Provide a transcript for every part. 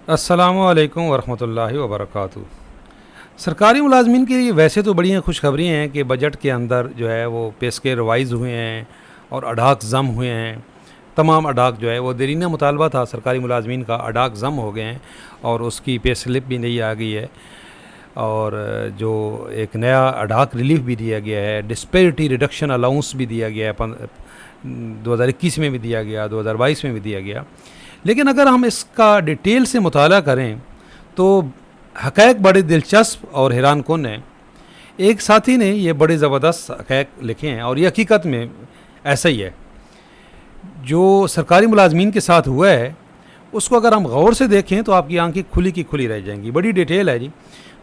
अस्सलामुअलैकुम वरहमतुल्लाहि वबरकातुहू। सरकारी मुलाजमीन के लिए वैसे तो बढ़िया खुशखबरी हैं कि बजट के अंदर जो है वो पे स्केल रिवाइज़ हुए हैं और अडाक ज़म हुए हैं। तमाम अडाक जो है वो देरीना मुतालबा था सरकारी मुलाजमीन का, अडाक ज़म हो गए हैं और उसकी पे स्लिप भी नहीं आ गई है। और जो एक नया अडाक रिलीफ भी दिया गया है, डिस्पेरिटी रिडक्शन अलाउंस भी दिया गया है, 2021 में भी दिया गया, 2022 में भी दिया गया। लेकिन अगर हम इसका डिटेल से मुताला करें तो हक़ाइक़ बड़े दिलचस्प और हैरान कुन हैं। एक साथी ने ये बड़े ज़बरदस्त हक़ाइक़ लिखे हैं और ये हकीकत में ऐसा ही है। जो सरकारी मुलाजमीन के साथ हुआ है उसको अगर हम गौर से देखें तो आपकी आंखें खुली की खुली रह जाएंगी। बड़ी डिटेल है जी।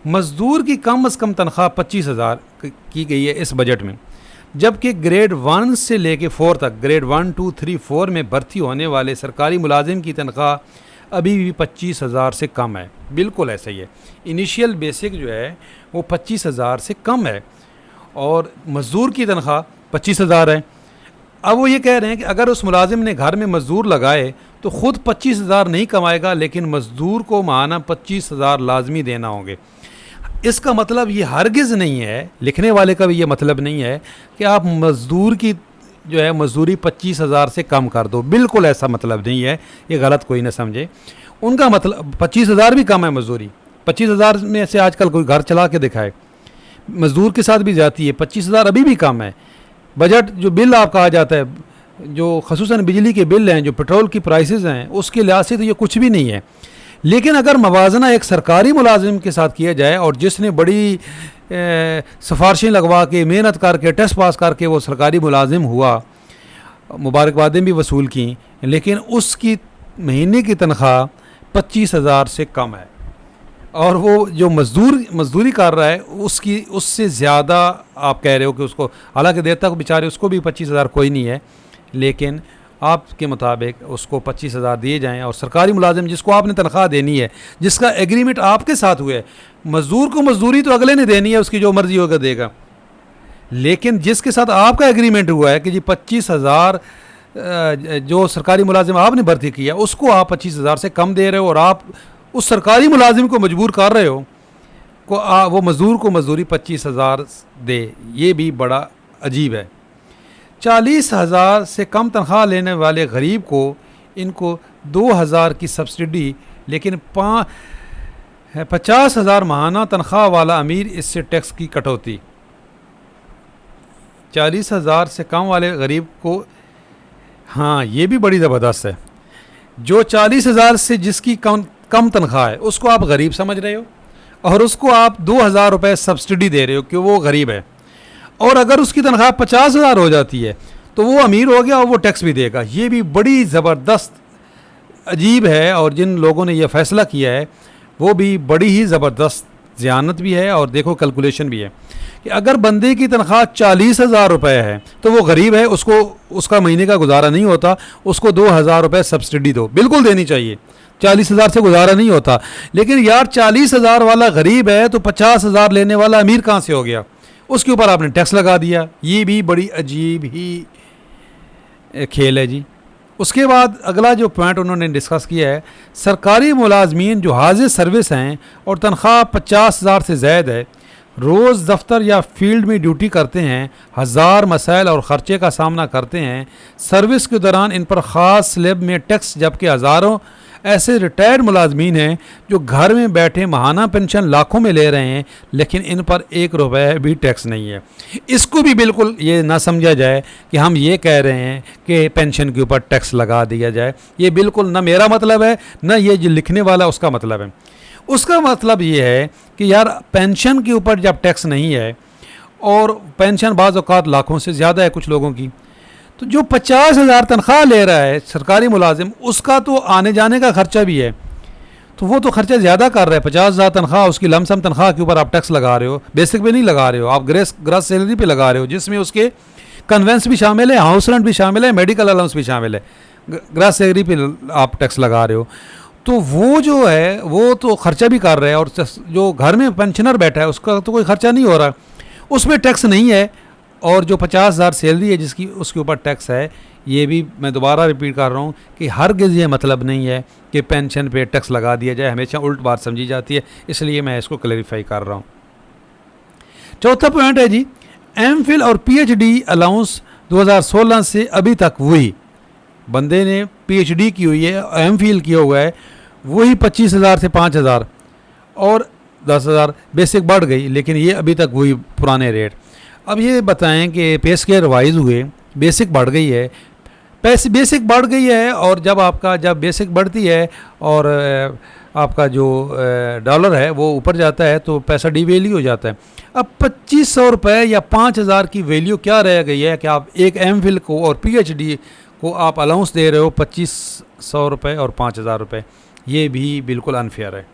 मज़दूर की कम से कम तनख्वाह 25,000 की गई है इस बजट में, जबकि ग्रेड 1 से लेके 4 तक, ग्रेड 1, 2, 3, 4 में भर्ती होने वाले सरकारी मुलाजिम की तनख्वाह अभी भी 25,000 से कम है। बिल्कुल ऐसा ही है। इनिशियल बेसिक जो है वो 25,000 से कम है और मज़दूर की तनख्वाह 25,000 है। अब वो ये कह रहे हैं कि अगर उस मुलाजिम ने घर में मज़दूर लगाए तो ख़ुद 25,000 नहीं कमाएगा, लेकिन मज़दूर को माहाना 25,000 लाजमी देना होंगे। इसका मतलब ये हरगिज़ नहीं है, लिखने वाले का भी ये मतलब नहीं है कि आप मज़दूर की जो है मज़दूरी 25,000 से कम कर दो। बिल्कुल ऐसा मतलब नहीं है, ये गलत कोई ना समझे। उनका मतलब 25,000 भी कम है मज़दूरी। 25,000 में से आजकल कोई घर चला के दिखाए, मज़दूर के साथ भी जाती है। 25,000 अभी भी कम है। बजट जो बिल आप कहा जाता है, जो खसूसन बिजली के बिल हैं, जो पेट्रोल की प्राइसेस हैं, उसके लिहाज से तो ये कुछ भी नहीं है। लेकिन अगर मवाजना एक सरकारी मुलाजिम के साथ किया जाए और जिसने बड़ी सिफारिशें लगवा के मेहनत करके टेस्ट पास करके वो सरकारी मुलाजिम हुआ, मुबारकबादें भी वसूल की, लेकिन उसकी महीने की तनख्वाह 25,000 से कम है और वो जो मजदूरी कर रहा है उसकी उससे ज़्यादा आप कह रहे हो कि उसको, हालांकि देता को बेचारे उसको भी 25,000 कोई नहीं है, लेकिन आपके मुताबिक उसको 25,000 दिए जाएं। और सरकारी मुलाजिम जिसको आपने तनख्वाह देनी है, जिसका एग्रीमेंट आपके साथ हुआ है, मज़दूर को मजदूरी तो अगले ने देनी है, उसकी जो मर्जी होगा देगा, लेकिन जिसके साथ आपका एग्रीमेंट हुआ है कि जी 25,000 जो सरकारी मुलाजिम आपने भर्ती किया उसको आप 25,000 से कम दे रहे हो और आप उस सरकारी मुलाजिम को मजबूर कर रहे हो को वो मज़दूर को मजदूरी 25,000 दे। ये भी बड़ा अजीब है। 40,000 से कम तनख्वाह लेने वाले गरीब को इनको 2,000 की सब्सिडी, लेकिन 50,000 माहाना तनख्वाह वाला अमीर इससे टैक्स की कटौती। 40,000 से कम वाले गरीब को, हाँ ये भी बड़ी ज़बरदस्त है। जो 40,000 से जिसकी कम तनख्वाह है उसको आप गरीब समझ रहे हो और उसको आप 2,000 रुपये सब्सिडी दे रहे हो कि वो गरीब है। और अगर उसकी तनख्वाह 50,000 हो जाती है तो वो अमीर हो गया और वो टैक्स भी देगा। ये भी बड़ी ज़बरदस्त अजीब है और जिन लोगों ने यह फ़ैसला किया है वो भी बड़ी ही ज़बरदस्त ज़ियानत भी है। और देखो कैलकुलेशन भी है कि अगर बंदे की तनख्वाह 40,000 रुपये है तो वो गरीब है, उसको उसका महीने का गुजारा नहीं होता, उसको 2,000 रुपये सब्सिडी दो, बिल्कुल देनी चाहिए। 40,000 से गुजारा नहीं होता, लेकिन यार 40,000 वाला गरीब है तो 50,000 लेने वाला अमीर कहाँ से हो गया? उसके ऊपर आपने टैक्स लगा दिया। ये भी बड़ी अजीब ही खेल है जी। उसके बाद अगला जो पॉइंट उन्होंने डिस्कस किया है, सरकारी मुलाजमीन जो हाजिर सर्विस हैं और तनख्वाह 50,000 से ज़्यादा है, रोज़ दफ्तर या फील्ड में ड्यूटी करते हैं, हज़ार मसाइल और ख़र्चे का सामना करते हैं। सर्विस के दौरान इन पर ख़ास स्लैब में टैक्स, जबकि हज़ारों ऐसे रिटायर्ड मुलाजमीन हैं जो घर में बैठे माहाना पेंशन लाखों में ले रहे हैं, लेकिन इन पर 1 रुपये भी टैक्स नहीं है। इसको भी बिल्कुल ये ना समझा जाए कि हम ये कह रहे हैं कि पेंशन के ऊपर टैक्स लगा दिया जाए। ये बिल्कुल ना मेरा मतलब है, ना ये जो लिखने वाला उसका मतलब है। उसका मतलब ये है कि यार पेंशन के ऊपर जब टैक्स नहीं है और पेंशन बाज़ औक़ात लाखों से ज़्यादा है कुछ लोगों की, तो जो 50,000 तनख्वाह ले रहा है सरकारी मुलाजिम, उसका तो आने जाने का खर्चा भी है, तो वो तो खर्चा ज़्यादा कर रहा है। 50,000 तनख्वाह, उसकी लमसम तनख्वाह के ऊपर आप टैक्स लगा रहे हो, बेसिक पे नहीं लगा रहे हो, आप ग्रॉस सैलरी पे लगा रहे हो, जिसमें उसके कन्वेंस भी शामिल है, हाउस रेंट भी शामिल है, मेडिकल अलाउंस भी शामिल है, ग्रॉस सैलरी पे आप टैक्स लगा रहे हो। तो वो जो है वो तो खर्चा भी कर रहा है और जो घर में पेंशनर बैठा है उसका तो कोई खर्चा नहीं हो रहा, उसमें टैक्स नहीं है। और जो 50,000 सैलरी है जिसकी, उसके ऊपर टैक्स है। ये भी मैं दोबारा रिपीट कर रहा हूँ कि हरगिज़ ये मतलब नहीं है कि पेंशन पे टैक्स लगा दिया जाए, हमेशा उल्ट बात समझी जाती है, इसलिए मैं इसको क्लैरिफाई कर रहा हूँ। चौथा पॉइंट है जी, एमफिल और पीएचडी अलाउंस 2016 से अभी तक वही, बंदे ने पीएचडी की हुई है, एमफिल किया हुआ है, वही 25,000 से 5,000 और 10,000 बेसिक बढ़ गई, लेकिन ये अभी तक वही पुराने रेट। अब ये बताएं कि पे स्केल रिवाइज हुए, बेसिक बढ़ गई है, पैसे बेसिक बढ़ गई है, और जब बेसिक बढ़ती है और आपका जो डॉलर है वो ऊपर जाता है तो पैसा डिवैल्यू हो जाता है। अब 2,500 रुपये या 5,000 की वैल्यू क्या रह गई है कि आप एक एमफिल को और पीएचडी को आप अलाउंस दे रहे हो 2,500 रुपये और 5,000 रुपये, ये भी बिल्कुल अनफेयर है।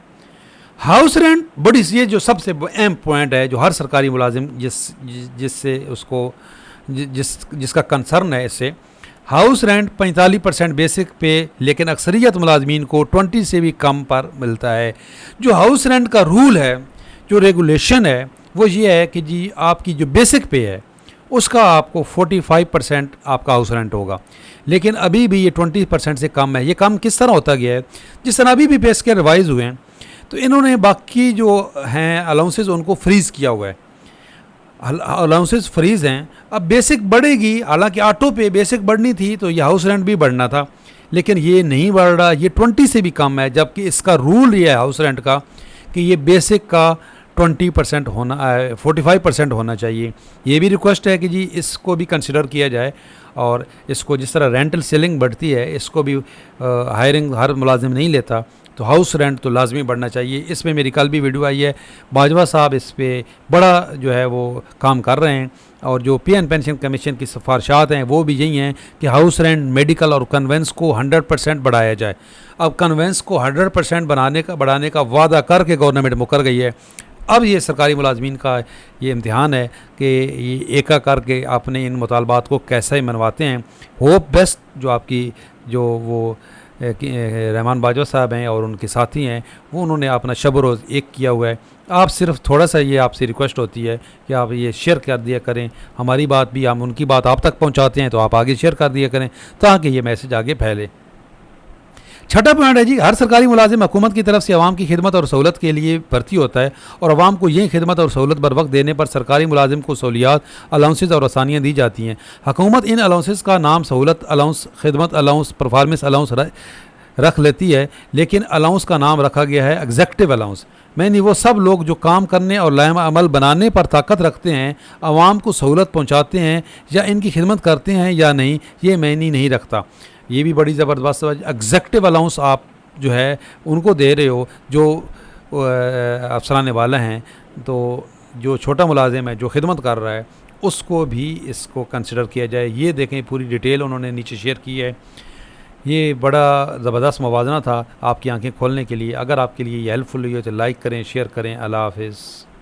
हाउस रेंट बड़ी, ये जो सबसे अहम पॉइंट है जो हर सरकारी मुलाजिम जिससे उसको जिसका कंसर्न है, इससे हाउस रेंट 45% बेसिक पे, लेकिन अक्सरियत मुलाजमीन को 20 से भी कम पर मिलता है। जो हाउस रेंट का रूल है, जो रेगुलेशन है, वो ये है कि जी आपकी जो बेसिक पे है उसका आपको 45% आपका हाउस रेंट होगा, लेकिन अभी भी ये 20% से कम है। ये कम किस तरह होता गया है, जिस तरह अभी भी पे स्केल रिवाइज हुए हैं तो इन्होंने बाकी जो हैं अलाउंसेस उनको फ्रीज़ किया हुआ है, अलाउंसेस फ्रीज़ हैं। अब बेसिक बढ़ेगी, हालांकि ऑटो पे बेसिक बढ़नी थी तो ये हाउस रेंट भी बढ़ना था, लेकिन ये नहीं बढ़ रहा, ये 20 से भी कम है, जबकि इसका रूल ये है हाउस रेंट का कि ये बेसिक का 20% होना, 45% होना चाहिए। ये भी रिक्वेस्ट है कि जी इसको भी कंसिडर किया जाए, और इसको जिस तरह रेंटल सेलिंग बढ़ती है इसको भी हायरिंग हर मुलाजिम नहीं लेता, तो हाउस रेंट तो लाजमी बढ़ना चाहिए। इसमें मेरी कल भी वीडियो आई है, बाजवा साहब इस पर बड़ा जो है वो काम कर रहे हैं, और जो पे एंड पेंशन कमीशन की सिफारशात हैं वो भी यही हैं कि हाउस रेंट, मेडिकल और कन्वेंस को 100% बढ़ाया जाए। अब कन्वेंस को 100% बढ़ाने का वादा करके गवर्नमेंट मुकर गई है। अब ये सरकारी मुलाजमीन का ये इम्तिहान है कि ये एका करके अपने इन मुतालबात को कैसे मनवाते हैं। होप बेस्ट जो आपकी जो वो रहमान बाजवा साहब हैं और उनके साथी हैं, वो उन्होंने अपना शब रोज़ एक किया हुआ है। आप सिर्फ थोड़ा सा ये आपसे रिक्वेस्ट होती है कि आप ये शेयर कर दिया करें, हमारी बात भी, हम उनकी बात आप तक पहुंचाते हैं तो आप आगे शेयर कर दिया करें ताकि ये मैसेज आगे फैले। छठा पॉइंट है जी, हर सरकारी मुलाजिम हुकूमत की तरफ से आवाम की खिदमत और सहूलत के लिए भर्ती होता है, और आवाम को यही खिदमत और सहूलत बर वक्त देने पर सरकारी मुलाजिम को सहूलियात, अलाउंसेस और आसानियाँ दी जाती हैं। हुकूमत इन अलाउंसेस का नाम सहूलत अलाउंस, खिदमत अलाउंस, परफॉर्मेंस अलाउंस रख लेती है, लेकिन अलाउंस का नाम रखा गया है एग्जेक्टिव अलाउंस। मैंने वो सब लोग जो काम करने और लाइम अमल बनाने पर ताकत रखते हैं, आवाम को सहूलत पहुँचाते हैं या इनकी खिदमत करते हैं या नहीं, ये मैंने नहीं रखता। ये भी बड़ी ज़बरदस्त एग्जेक्टिव अलाउंस आप जो है उनको दे रहे हो जो अफसराने वाला हैं, तो जो छोटा मुलाजिम है जो खिदमत कर रहा है उसको भी इसको कंसिडर किया जाए। ये देखें पूरी डिटेल उन्होंने नीचे शेयर की है। ये बड़ा ज़बरदस्त मुवाज़ना था आपकी आंखें खोलने के लिए। अगर आपके लिए ये हेल्पफुल हुई हो तो लाइक करें, शेयर करें। अल्लाह हाफ़िज़।